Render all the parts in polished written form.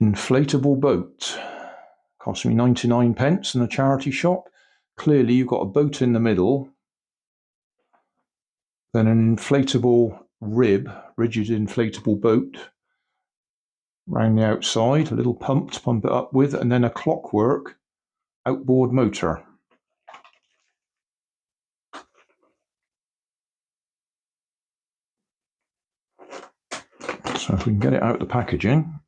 inflatable boat. Cost me 99p in a charity shop. Clearly you've got a boat in the middle, then an inflatable rib, rigid inflatable boat around the outside, a little pump to pump it up with, and then a clockwork outboard motor. So if we can get it out of the packaging.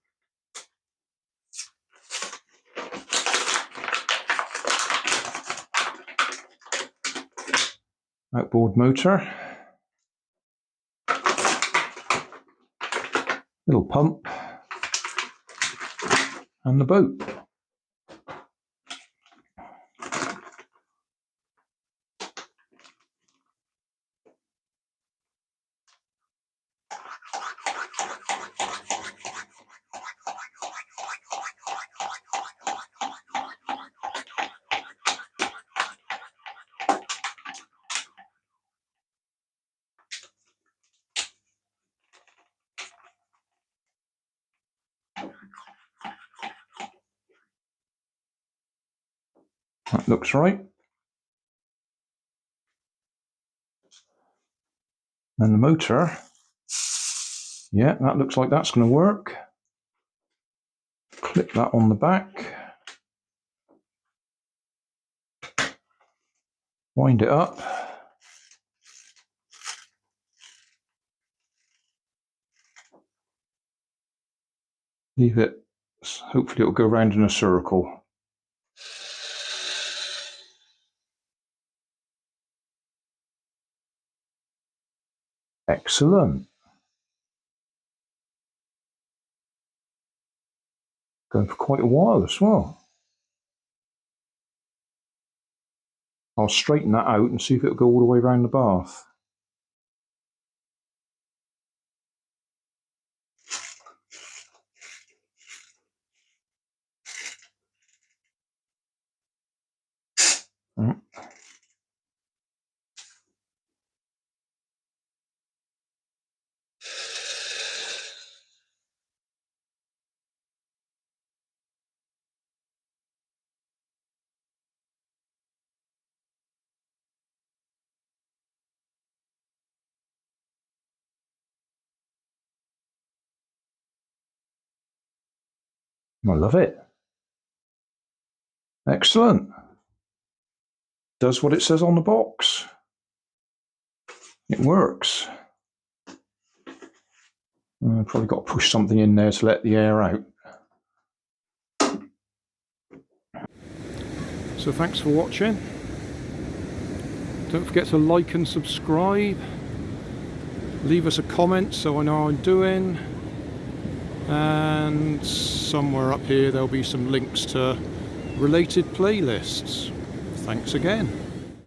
Outboard motor. Little pump. And the boat. That looks right. And the motor, yeah, that looks like that's going to work. Clip that on the back. Wind it up. Leave it, hopefully it'll go round in a circle. Excellent. Going for quite a while as well. I'll straighten that out and see if it'll go all the way around the bath. I love it. Excellent. Does what it says on the box. It works. Probably got to push something in there to let the air out. So thanks for watching. Don't forget to like and subscribe. Leave us a comment so I know how I'm doing. And somewhere up here there'll be some links to related playlists. Thanks again.